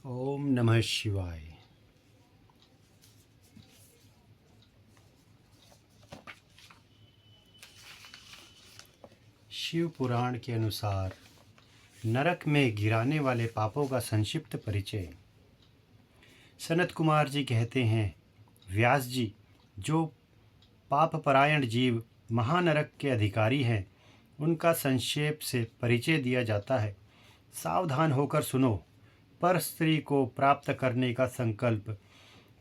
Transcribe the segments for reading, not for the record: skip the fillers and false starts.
ओम नमः शिवाय। शिव पुराण के अनुसार नरक में गिराने वाले पापों का संक्षिप्त परिचय। सनत कुमार जी कहते हैं, व्यास जी, जो पापपरायण जीव महानरक के अधिकारी हैं, उनका संक्षेप से परिचय दिया जाता है। सावधान होकर सुनो। पर स्त्री को प्राप्त करने का संकल्प,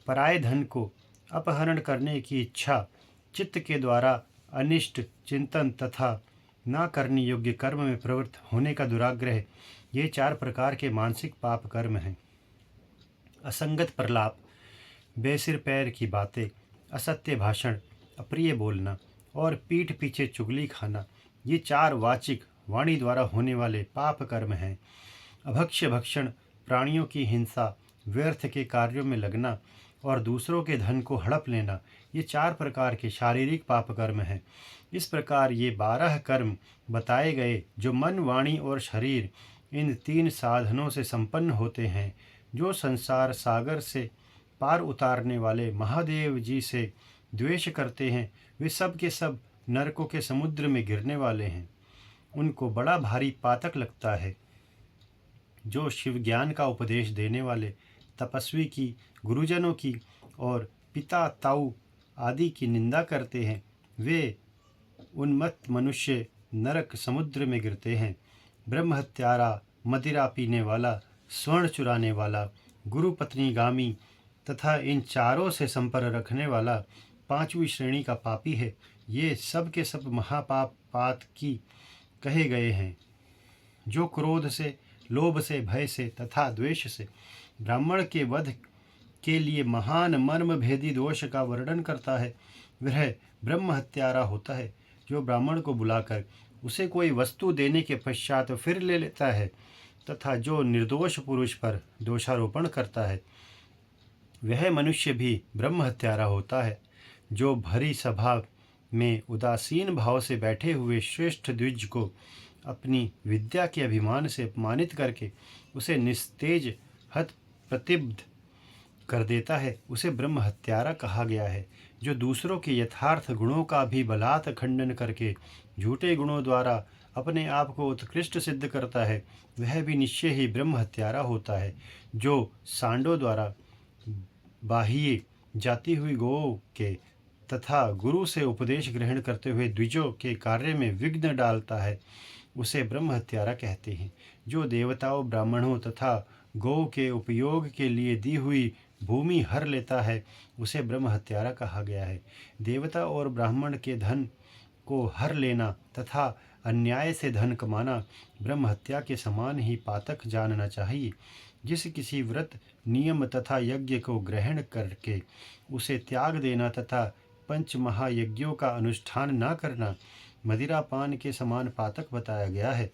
पराये धन को अपहरण करने की इच्छा, चित्त के द्वारा अनिष्ट चिंतन तथा ना करने योग्य कर्म में प्रवृत्त होने का दुराग्रह, ये 4 प्रकार के मानसिक पाप कर्म हैं। असंगत प्रलाप, बेसिर पैर की बातें, असत्य भाषण, अप्रिय बोलना और पीठ पीछे चुगली खाना, ये 4 वाचिक वाणी द्वारा होने वाले पाप कर्म हैं। अभक्ष्य भक्षण, प्राणियों की हिंसा, व्यर्थ के कार्यों में लगना और दूसरों के धन को हड़प लेना, ये 4 प्रकार के शारीरिक पाप कर्म हैं। इस प्रकार ये 12 कर्म बताए गए, जो मन, वाणी और शरीर, इन 3 साधनों से संपन्न होते हैं। जो संसार सागर से पार उतारने वाले महादेव जी से द्वेष करते हैं, वे सब के सब नरकों के समुद्र में गिरने वाले हैं। उनको बड़ा भारी पातक लगता है। जो शिव ज्ञान का उपदेश देने वाले तपस्वी की, गुरुजनों की और पिता ताऊ आदि की निंदा करते हैं, वे उन्मत्त मनुष्य नरक समुद्र में गिरते हैं। ब्रह्म हत्यारा, मदिरा पीने वाला, स्वर्ण चुराने वाला, गुरु पत्नीगामी तथा इन चारों से संपर्क रखने वाला 5वीं श्रेणी का पापी है। ये सब के सब महापाप पात की कहे गए हैं। जो क्रोध से, लोभ से, भय से तथा द्वेष से ब्राह्मण के वध के लिए महान मर्म भेदी दोष का वर्णन करता है, वह ब्रह्म हत्यारा होता है। जो ब्राह्मण को बुलाकर उसे कोई वस्तु देने के पश्चात फिर ले लेता है तथा जो निर्दोष पुरुष पर दोषारोपण करता है, वह मनुष्य भी ब्रह्म हत्यारा होता है। जो भरी सभा में उदासीन भाव से बैठे हुए श्रेष्ठ द्विज को अपनी विद्या के अभिमान से अपमानित करके उसे निस्तेज हत प्रतिब्ध कर देता है, उसे ब्रह्म हत्यारा कहा गया है। जो दूसरों के यथार्थ गुणों का भी बलात् खंडन करके झूठे गुणों द्वारा अपने आप को उत्कृष्ट सिद्ध करता है, वह भी निश्चय ही ब्रह्म हत्यारा होता है। जो सांडों द्वारा बाह्य जाती हुई गौ के तथा गुरु से उपदेश ग्रहण करते हुए द्विजों के कार्य में विघ्न डालता है, उसे ब्रह्म हत्यारा कहते हैं। जो देवताओं, ब्राह्मणों तथा गौ के उपयोग के लिए दी हुई भूमि हर लेता है, उसे ब्रह्म हत्यारा कहा गया है। देवता और ब्राह्मण के धन को हर लेना तथा अन्याय से धन कमाना ब्रह्म हत्या के समान ही पातक जानना चाहिए। जिस किसी व्रत, नियम तथा यज्ञ को ग्रहण करके उसे त्याग देना तथा पंच महायज्ञों का अनुष्ठान न करना मदिरा पान के समान पातक बताया गया है।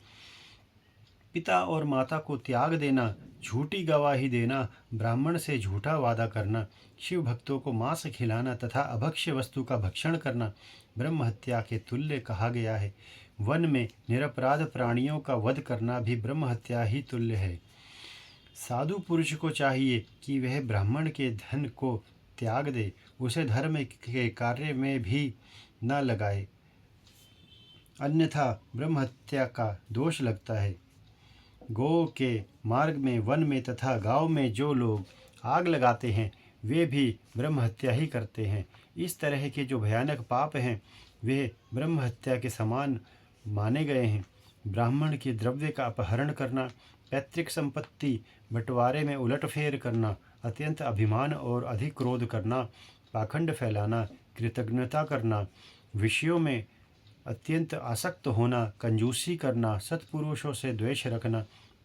पिता और माता को त्याग देना, झूठी गवाही देना, ब्राह्मण से झूठा वादा करना, शिव भक्तों को मांस खिलाना तथा अभक्ष्य वस्तु का भक्षण करना ब्रह्म हत्या के तुल्य कहा गया है। वन में निरपराध प्राणियों का वध करना भी ब्रह्म हत्या ही तुल्य है। साधु पुरुष को चाहिए कि वह ब्राह्मण के धन को त्याग दे, उसे धर्म के कार्य में भी न लगाए, अन्यथा ब्रह्म हत्या का दोष लगता है। गौ के मार्ग में, वन में तथा गांव में जो लोग आग लगाते हैं, वे भी ब्रह्म हत्या ही करते हैं। इस तरह के जो भयानक पाप हैं, वे ब्रह्म हत्या के समान माने गए हैं। ब्राह्मण के द्रव्य का अपहरण करना, पैतृक संपत्ति बंटवारे में उलटफेर करना, अत्यंत अभिमान और अधिक क्रोध करना, पाखंड फैलाना, कृतज्ञता करना, विषयों में अत्यंत आसक्त होना, कंजूसी करना, सत्पुरुषों से द्वेष रखना,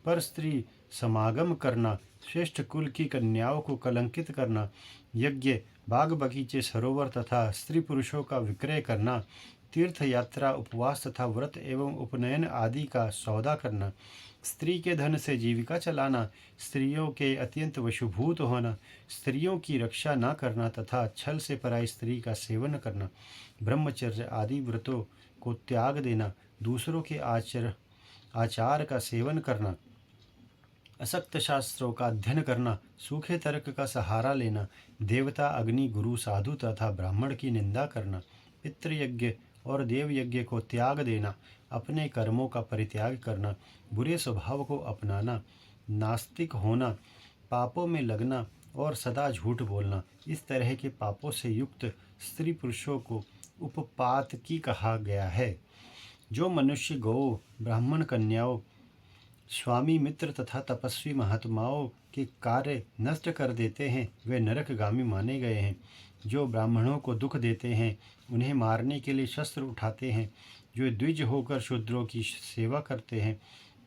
पर स्त्री समागम करना, श्रेष्ठ कुल की कन्याओं को कलंकित करना, यज्ञ, बाग बगीचे, सरोवर तथा स्त्री पुरुषों का विक्रय करना, तीर्थ यात्रा, उपवास तथा व्रत एवं उपनयन आदि का सौदा करना, स्त्री के धन से जीविका चलाना, स्त्रियों के अत्यंत वशुभूत होना, स्त्रियों की रक्षा न करना तथा छल से पराई स्त्री का सेवन करना, ब्रह्मचर्य आदि व्रतों को त्याग देना, दूसरों के आचार का सेवन करना, असक्त शास्त्रों का अध्ययन करना, सूखे तर्क का सहारा लेना, देवता, अग्नि, गुरु, साधु तथा ब्राह्मण की निंदा करना, पितृयज्ञ और देव यज्ञ को त्याग देना, अपने कर्मों का परित्याग करना, बुरे स्वभाव को अपनाना, नास्तिक होना, पापों में लगना और सदा झूठ बोलना, इस तरह के पापों से युक्त स्त्री पुरुषों को उपपातकी कहा गया है। जो मनुष्य गौ, ब्राह्मण कन्याओं, स्वामी, मित्र तथा तपस्वी महात्माओं के कार्य नष्ट कर देते हैं, वे नरकगामी माने गए हैं। जो ब्राह्मणों को दुख देते हैं, उन्हें मारने के लिए शस्त्र उठाते हैं, जो द्विज होकर शूद्रों की सेवा करते हैं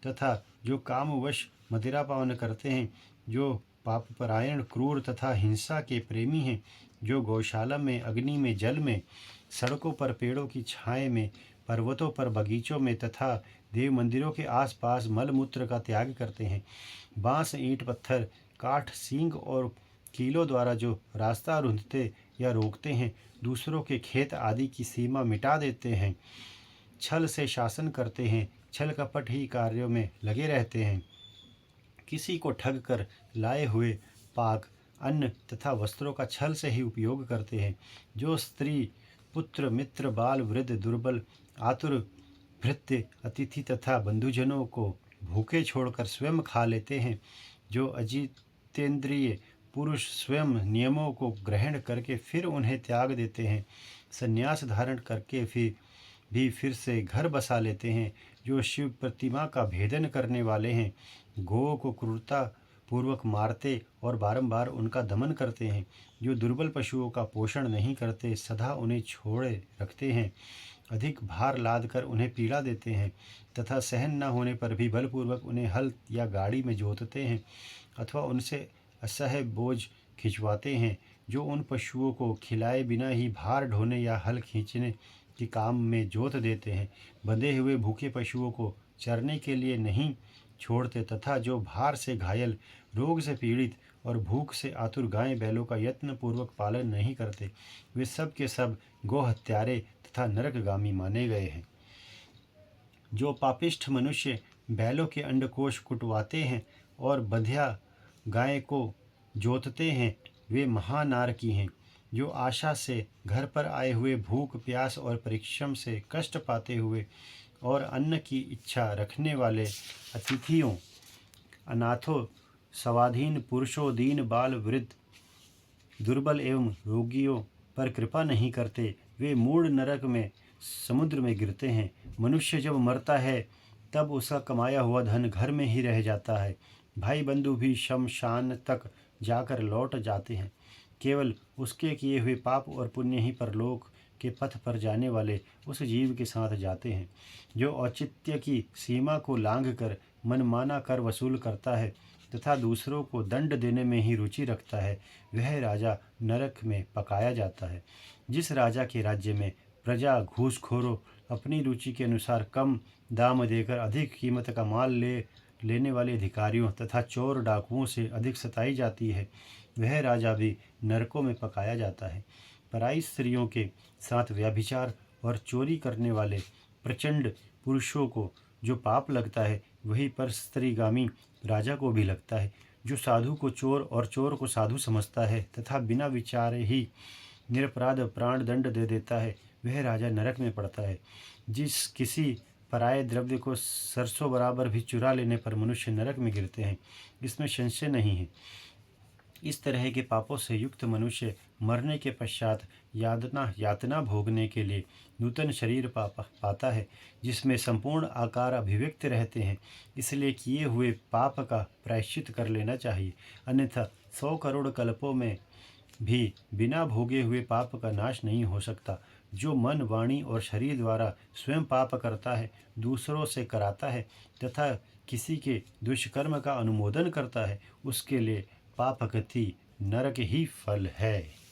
तथा जो कामवश मदिरा पान करते हैं, जो पापपरायण, क्रूर तथा हिंसा के प्रेमी हैं, जो गौशाला में, अग्नि में, जल में, सड़कों पर, पेड़ों की छाए में, पर्वतों पर, बगीचों में तथा देव मंदिरों के आसपास मलमूत्र का त्याग करते हैं, बांस, ईंट, पत्थर, काठ, सींग और कीलों द्वारा जो रास्ता रुंधते या रोकते हैं, दूसरों के खेत आदि की सीमा मिटा देते हैं, छल से शासन करते हैं, छल कपट ही कार्यों में लगे रहते हैं, किसी को ठग कर लाए हुए पाक, अन्न तथा वस्त्रों का छल से ही उपयोग करते हैं, जो स्त्री, पुत्र, मित्र, बाल, वृद्ध, दुर्बल, आतुर, भृत्य, अतिथि तथा बंधुजनों को भूखे छोड़कर स्वयं खा लेते हैं, जो अजितेंद्रिय पुरुष स्वयं नियमों को ग्रहण करके फिर उन्हें त्याग देते हैं, संन्यास धारण करके फिर से घर बसा लेते हैं, जो शिव प्रतिमा का भेदन करने वाले हैं, गौओं को क्रूरता पूर्वक मारते और बारंबार उनका दमन करते हैं, जो दुर्बल पशुओं का पोषण नहीं करते, सदा उन्हें छोड़े रखते हैं, अधिक भार लाद कर उन्हें पीड़ा देते हैं तथा सहन न होने पर भी बलपूर्वक उन्हें हल या गाड़ी में जोतते हैं अथवा उनसे असह्य बोझ खिंचवाते हैं, जो उन पशुओं को खिलाए बिना ही भार ढोने या हल खींचने के काम में जोत देते हैं, बंधे हुए भूखे पशुओं को चरने के लिए नहीं छोड़ते तथा जो भार से घायल, रोग से पीड़ित और भूख से आतुर गाय बैलों का यत्न पूर्वक पालन नहीं करते, वे सब के सब गो हत्यारे तथा नरकगामी माने गए हैं। जो पापिष्ठ मनुष्य बैलों के अंडकोश कुटवाते हैं और बंध्या गाय को जोतते हैं, वे महानारकी हैं। जो आशा से घर पर आए हुए भूख, प्यास और परिश्रम से कष्ट पाते हुए और अन्न की इच्छा रखने वाले अतिथियों, अनाथों, स्वाधीन पुरुषों, दीन बाल, वृद्ध, दुर्बल एवं रोगियों पर कृपा नहीं करते, वे मूढ़ नरक में, समुद्र में गिरते हैं। मनुष्य जब मरता है तब उसका कमाया हुआ धन घर में ही रह जाता है, भाई बंधु भी शमशान तक जाकर लौट जाते हैं, केवल उसके किए हुए पाप और पुण्य ही परलोक के पथ पर जाने वाले उस जीव के साथ जाते हैं। जो औचित्य की सीमा को लांघकर मनमाना कर वसूल करता है तथा दूसरों को दंड देने में ही रुचि रखता है, वह राजा नरक में पकाया जाता है। जिस राजा के राज्य में प्रजा घूसखोरों अपनी रुचि के अनुसार कम दाम देकर अधिक कीमत का माल लेने वाले अधिकारियों तथा चोर डाकुओं से अधिक सताई जाती है, वह राजा भी नरकों में पकाया जाता है। पराई स्त्रियों के साथ व्यभिचार और चोरी करने वाले प्रचंड पुरुषों को जो पाप लगता है, वही पर स्त्रीगामी राजा को भी लगता है। जो साधु को चोर और चोर को साधु समझता है तथा बिना विचारे ही निरपराध प्राण दंड दे देता है, वह राजा नरक में पड़ता है। जिस किसी पराये द्रव्य को सरसों बराबर भी चुरा लेने पर मनुष्य नरक में गिरते हैं, इसमें संशय नहीं है। इस तरह के पापों से युक्त मनुष्य मरने के पश्चात यातना भोगने के लिए नूतन शरीर पाता है, जिसमें संपूर्ण आकार अभिव्यक्त रहते हैं। इसलिए किए हुए पाप का प्रायश्चित कर लेना चाहिए, अन्यथा 100 करोड़ कल्पों में भी बिना भोगे हुए पाप का नाश नहीं हो सकता। जो मन, वाणी और शरीर द्वारा स्वयं पाप करता है, दूसरों से कराता है तथा किसी के दुष्कर्म का अनुमोदन करता है, उसके लिए पाप गति नरक ही फल है।